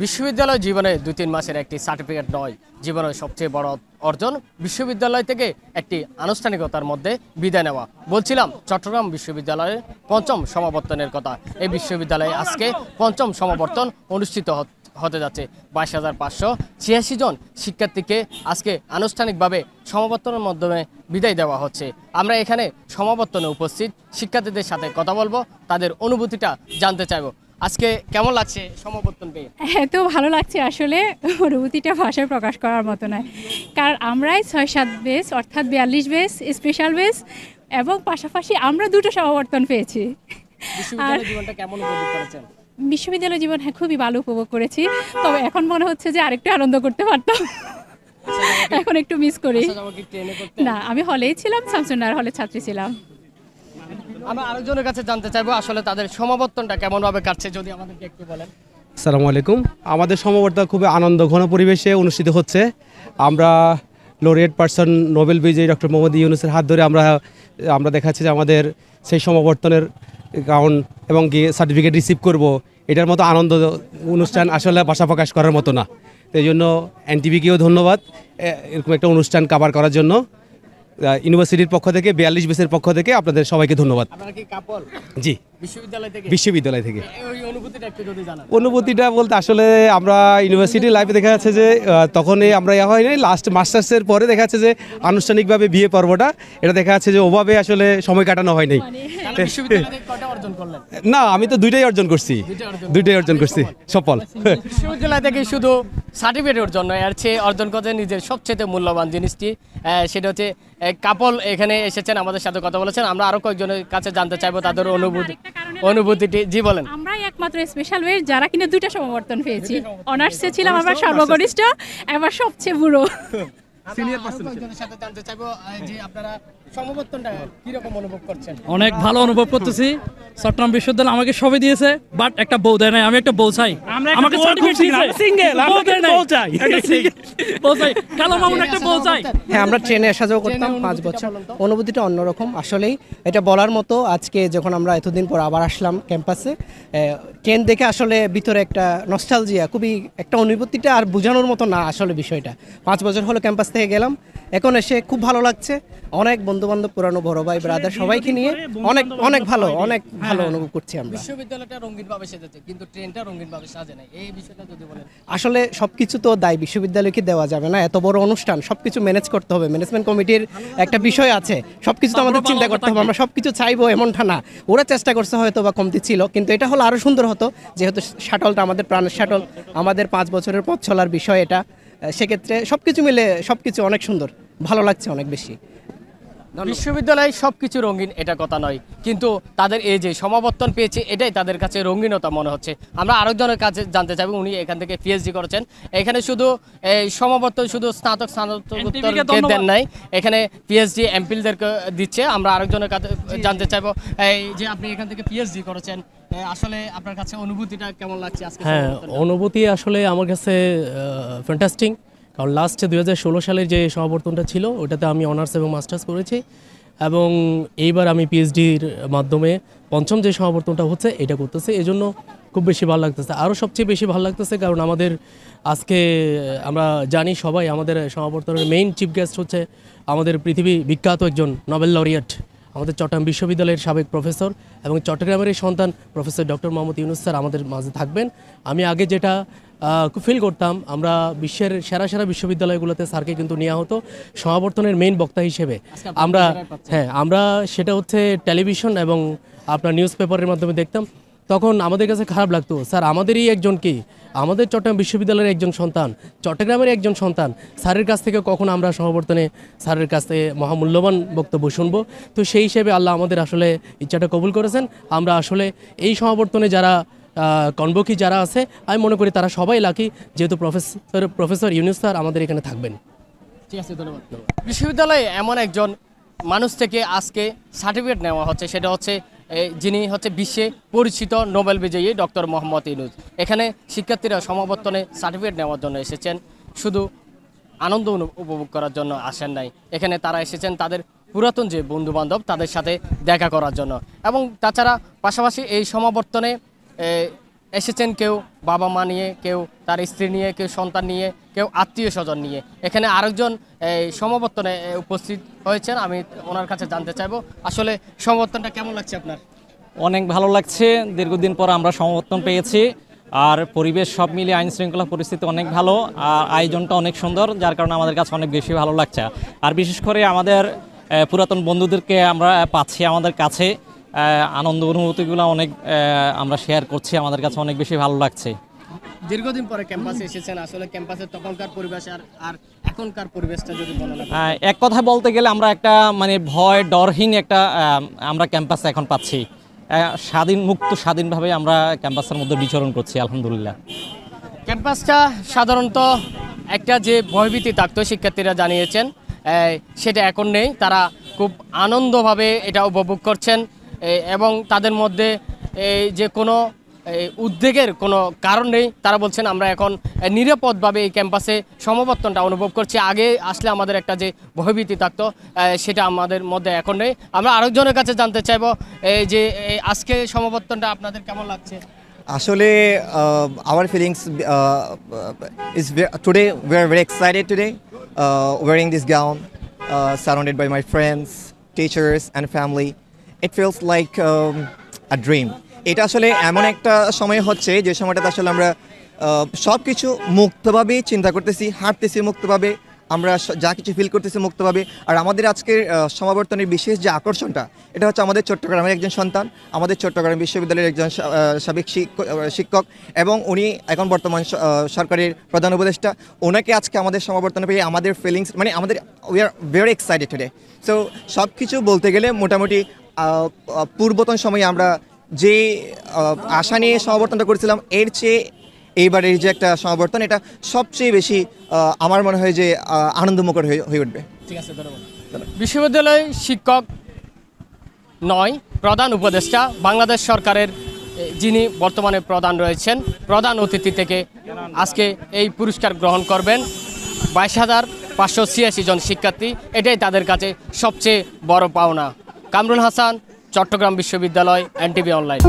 বিশ্ববিদ্যালয় জীবনে ২-৩ মাসের একটি সার্টিফিকেট নয়, জীবনের সবচেয়ে বড় অর্জন বিশ্ববিদ্যালয় থেকে একটি আনুষ্ঠানিকতার মধ্যে বিদায় নেওয়া। বলছিলাম চট্টগ্রাম বিশ্ববিদ্যালয়ের পঞ্চম সমাবর্তনের কথা। এই বিশ্ববিদ্যালয়ে আজকে পঞ্চম সমাবর্তন অনুষ্ঠিত হতে যাচ্ছে। ২২,৫৮৬ জন শিক্ষার্থীকে আজকে আনুষ্ঠানিকভাবে সমাবর্তনের মাধ্যমে বিদায় দেওয়া হচ্ছে। আমরা এখানে সমাবর্তনে উপস্থিত শিক্ষার্থীদের সাথে কথা বলবো, তাদের অনুভূতিটা জানতে চাইবো। আজকে কেমন লাগছে সমাবর্তন পেয়ে? এত ভালো লাগছে, আসলে অনুভূতিটা ভাষায় প্রকাশ করার মতো নয়। কারণ আমরাই ৬-৭ বেস অর্থাৎ ৪২ বেস স্পেশাল বেস এবং পাশাপাশি আমরা দুটো সমাবর্তন পেয়েছি। বিশ্ববিদ্যালয় জীবনটা কেমন উপভোগ করেছেন? বিশ্ববিদ্যালয় জীবন খুবই ভালো উপভোগ করেছি, তবে এখন মনে হচ্ছে যে আরেকটু আনন্দ করতে পারতাম, এখন একটু মিস করি। না, আমি হলেই ছিলাম, শামসুন্নাহর হলে ছাত্রী ছিলাম। আমরা আরেকজনের কাছে জানতে চাইবো আসলে তাদের সমাবর্তনটা কেমনভাবে কাটছে, যদি আমাদেরকে একটু বলেন। আসসালামু আলাইকুম। আমাদের সমাবর্তন খুবই আনন্দ ঘন পরিবেশে অনুষ্ঠিত হচ্ছে। আমরা লরিয়েট পার্সন নোবেল বিজয়ী ডক্টর মোহাম্মদ ইউনূসের হাত ধরে আমরা দেখাচ্ছি যে আমাদের সেই সমাবর্তনের গাউন এবং গিয়ে সার্টিফিকেট রিসিভ করব, এটার মতো আনন্দ অনুষ্ঠান আসলে ভাষা প্রকাশ করার মতো না। তো এই জন্য এনটিভিকেও ধন্যবাদ এরকম একটা অনুষ্ঠান কভার করার জন্য। ইউনিভার্সিটির পক্ষ থেকে ৪২ বেসের পক্ষ থেকে আপনাদের সবাইকে ধন্যবাদ। জি, বিশ্ববিদ্যালয় থেকে। অনুভূতিটা বলতে আসলে আমরা ইউনিভার্সিটি লাইফে দেখা যাচ্ছে যে তখনই আমরা হয় নাই, লাস্ট মাস্টার্সের পরে দেখা যাচ্ছে যে আনুষ্ঠানিকভাবে বিয়ে পর্বটা এটা দেখা যাচ্ছে যে ওভাবে আসলে সময় কাটানো হয় নাই। না, আমি তো দুইটাই অর্জন করছি, সফল। বিশ্ববিদ্যালয় থেকে শুধু সার্টিফিকেটের জন্য এর চেয়ে অর্জন করতে নিজের সবচেয়ে মূল্যবান জিনিসটি, সেটা হচ্ছে কাপল এখানে এসেছেন, আমাদের সাথে কথা বলেছেন। আমরা আরো কয়েকজনের কাছে জানতে চাইবো তাদের অনুভূতিটি। জি বলেন। আমরাই একমাত্র স্পেশাল ওয়ে যারা কিনা দুটো সমাবর্তন পেয়েছি। অনার্সে ছিলাম আবার সর্বকনিষ্ঠ, এবার সবচেয়ে বুড়ো। সিনিয়র পার্সনের সাথে জানতে চাইবো যে আপনারা সমাবর্তনটা কি রকম অনুভব করছেন? অনেক ভালো অনুভব করতেছি। চট্টগ্রাম বিশ্ববিদ্যালয় আমাকে সবই দিয়েছে, বাট একটা বউ দেয় নাই। আমি একটা বউ চাই, আমাকে সার্টিফিকেট দিয়েছে, সিঙ্গেল, আমি একটা বউ চাই, একটা সিঙ্গেল বউ চাই, কালো মামুন একটা বউ চাই। হ্যাঁ, আমরা ট্রেনে আসা যাওয়া করতাম 5 বছর। অনুভূতিটা অন্যরকম, আসলেই এটা বলার মতো। আজকে যখন আমরা এতদিন পর আবার আসলাম ক্যাম্পাসে, ট্রেন দেখে আসলে ভিতরে একটা নস্টালজিয়া, খুবই একটা অনুভূতিটা আর বোঝানোর মতো না আসলে বিষয়টা। 5 বছর হলো ক্যাম্পাস থেকে গেলাম, এখন এসে খুব ভালো লাগছে। অনেক বন্ধুবান্ধব, পুরানো বড় ভাই ব্রাদার সবাইকে নিয়ে অনেক ভালো অনুভব করছি আমরা। বিশ্ববিদ্যালয়টা রঙিনভাবে সেজেছে, কিন্তু ট্রেনটা রঙিনভাবে সাজে নাই, এই বিষয়টা যদি বলেন। আসলে সবকিছু তো দায় বিশ্ববিদ্যালয়কে দেওয়া যাবে না, এত বড় অনুষ্ঠান সবকিছু ম্যানেজ করতে হবে, ম্যানেজমেন্ট কমিটির একটা বিষয় আছে, সবকিছু তো আমাদের চিন্তা করতে হবে। আমরা সবকিছু চাইবো এমনটা না, ওরা চেষ্টা করছে হয়তো বা কমতি ছিল, কিন্তু এটা হলো আরো সুন্দর হতো, যেহেতু শাটলটা আমাদের প্রাণের শাটল, আমাদের 5 বছরের পথ চলার বিষয় এটা। সেক্ষেত্রে সবকিছু মিলে সবকিছু অনেক সুন্দর, ভালো লাগছে অনেক বেশি। বিশ্ববিদ্যালয়ে সবকিছু রঙিন এটা কথা নয়, কিন্তু তাদের এই যে সমাবর্তন পেয়েছে এটাই তাদের কাছে রঙিনতা মনে হচ্ছে। আমরা আরেকজনের কাছে জানতে চাইব, উনি এখান থেকে পিএইচডি করেছেন। এখানে শুধু এই সমাবর্তন শুধু স্নাতকদের দেন নাই, এখানে পিএইচডি এমপিলদেরকে দিচ্ছে। আমরা আরেকজনের কাছে জানতে চাইব, এই যে আপনি এখান থেকে পিএইচডি করেছেন, আসলে আপনার কাছে অনুভূতিটা কেমন লাগছে আজকে? হ্যাঁ, অনুভূতি আসলে আমার কাছে ফ্যান্টাস্টিং। কারণ লাস্ট 2016 সালের যে সমাবর্তনটা ছিল ওটাতে আমি অনার্স এবং মাস্টার্স করেছি, এবং এইবার আমি পিএইচডির মাধ্যমে পঞ্চম যে সমাবর্তনটা হচ্ছে এটা করতেছে, এই জন্য খুব বেশি ভালো লাগতেছে। আরও সবচেয়ে বেশি ভালো লাগতেছে কারণ আমাদের আজকে আমরা জানি সবাই আমাদের সমাবর্তনের মেইন চিফ গেস্ট হচ্ছে আমাদের পৃথিবী বিখ্যাত একজন নোবেল লরিয়েট, আমাদের চট্টগ্রাম বিশ্ববিদ্যালয়ের সাবেক প্রফেসর এবং চট্টগ্রামের এই সন্তান professor doctor Mohammad Yunus sir আমাদের মাঝে থাকবেন। আমি আগে যেটা খুব ফিল করতাম, আমরা বিশ্বের সেরা বিশ্ববিদ্যালয়গুলোতে স্যারকে কিন্তু নেওয়া হতো সমাবর্তনের মেইন বক্তা হিসেবে। আমরা সেটা হচ্ছে টেলিভিশন এবং আপনার নিউজ পেপারের মাধ্যমে দেখতাম। তখন আমাদের কাছে খারাপ লাগতো, স্যার আমাদেরই একজন কি, আমাদের চট্টগ্রাম বিশ্ববিদ্যালয়ের একজন সন্তান, চট্টগ্রামের একজন সন্তান, স্যারের কাছ থেকে কখন আমরা সমাবর্তনে স্যারের কাছ থেকে মহামূল্যবান বক্তব্য শুনবো। তো সেই হিসেবে আল্লাহ আমাদের আসলে ইচ্ছাটা কবুল করেছেন। আমরা আসলে এই সমাবর্তনে যারা কনভোকি যারা আছে, আমি মনে করি তারা সবাই লাকি, যেহেতু প্রফেসর ইউনূস স্যার আমাদের এখানে থাকবেন। ঠিক আছে, ধন্যবাদ। বিশ্ববিদ্যালয়ে এমন একজন মানুষ থেকে আজকে সার্টিফিকেট নেওয়া হচ্ছে, সেটা হচ্ছে যিনি হচ্ছে বিশ্বে পরিচিত নোবেল বিজয়ী ডক্টর মোহাম্মদ ইউনূস। এখানে শিক্ষার্থীরা সমাবর্তনে সার্টিফিকেট নেওয়ার জন্য এসেছেন, শুধু আনন্দ উপভোগ করার জন্য আসেন নাই। এখানে তারা এসেছেন তাদের পুরাতন যে বন্ধুবান্ধব তাদের সাথে দেখা করার জন্য, এবং তাছাড়া পাশাপাশি এই সমাবর্তনে এসেছেন কেউ বাবা মা নিয়ে, কেউ তার স্ত্রী নিয়ে, কেউ সন্তান নিয়ে, কেউ আত্মীয় স্বজন নিয়ে। এখানে আরেকজন সমাবর্তনে উপস্থিত হয়েছেন, আমি ওনার কাছে জানতে চাইবো আসলে সমাবর্তনটা কেমন লাগছে আপনার? অনেক ভালো লাগছে, দীর্ঘদিন পর আমরা সমর্থন পেয়েছি। আর পরিবেশ সব মিলিয়ে আইন শৃঙ্খলা পরিস্থিতি অনেক ভালো, আর আয়োজনটা অনেক সুন্দর, যার কারণে আমাদের কাছে অনেক বেশি ভালো লাগছে। আর বিশেষ করে আমাদের পুরাতন বন্ধুদেরকে আমরা পাচ্ছি আমাদের কাছে, আনন্দ অনুভূতিগুলো অনেক আমরা শেয়ার করছি, আমাদের কাছে অনেক বেশি ভালো লাগছে। দীর্ঘদিন পরে ক্যাম্পাসে এসেছেন, আসলে ক্যাম্পাসের তখনকার পরিবেশ আর এখনকার পরিবেশটা যদি বলেন। এক কথা বলতে গেলে আমরা একটা মানে ভয় ডরহীন একটা আমরা ক্যাম্পাসে এখন পাচ্ছি, স্বাধীনভাবে আমরা ক্যাম্পাসের মধ্যে বিচরণ করছি আলহামদুলিল্লাহ। ক্যাম্পাসটা সাধারণত একটা যে ভয়ভীতি থাকতো শিক্ষার্থীরা জানিয়েছেন, সেটা এখন নেই। তারা খুব আনন্দভাবে এটা উপভোগ করছেন এবং তাদের মধ্যে যে কোনো উদ্বেগের কোনো কারণ নেই। তারা বলছেন আমরা এখন নিরাপদভাবে এই ক্যাম্পাসে সমাবর্তনটা অনুভব করছি। আগে আসলে আমাদের একটা যে ভয়ভীতি থাকতো সেটা আমাদের মধ্যে এখন নেই। আমরা আরেকজনের কাছে জানতে চাইবো যে আজকে সমাবর্তনটা আপনাদের কেমন লাগছে? আসলে our feelings is today we are very excited today wearing this gown surrounded by my friends, teachers and family. It feels like a dream. এটা আসলে এমন একটা সময় হচ্ছে যে সময়টাতে আসলে আমরা সব কিছু মুক্তভাবে চিন্তা করতেছি, হাঁটতেছি মুক্তভাবে, আমরা যা কিছু ফিল করতেছি মুক্তভাবে। আর আমাদের আজকের সমাবর্তনের বিশেষ যে আকর্ষণটা, এটা হচ্ছে আমাদের চট্টগ্রামের একজন সন্তান, আমাদের চট্টগ্রাম বিশ্ববিদ্যালয়ের একজন সাবেক শিক্ষক এবং উনি এখন বর্তমান সরকারের প্রধান উপদেষ্টা। ওনাকে আজকে আমাদের সমাবর্তনে পেয়ে আমাদের ফিলিংস মানে আমাদের we are very excited today. So সব কিছু বলতে গেলে মোটামুটি পূর্বতন সময়ে আমরা যে আশা নিয়ে সমাবর্তনটা করেছিলাম, এর চেয়ে এইবারের যে একটা সমাবর্তন, এটা সবচেয়ে বেশি আমার মনে হয় যে আনন্দমুখর হয়ে উঠবে। ঠিক আছে, ধন্যবাদ। বিশ্ববিদ্যালয় শিক্ষক নয়, প্রধান উপদেষ্টা বাংলাদেশ সরকারের যিনি বর্তমানে প্রধান রয়েছেন, প্রধান অতিথি থেকে আজকে এই পুরস্কার গ্রহণ করবেন 22,586 জন শিক্ষার্থী। এটাই তাদের কাছে সবচেয়ে বড় পাওনা। কামরুল হাসান, চট্টগ্রাম বিশ্ববিদ্যালয়, NTV অনলাইন।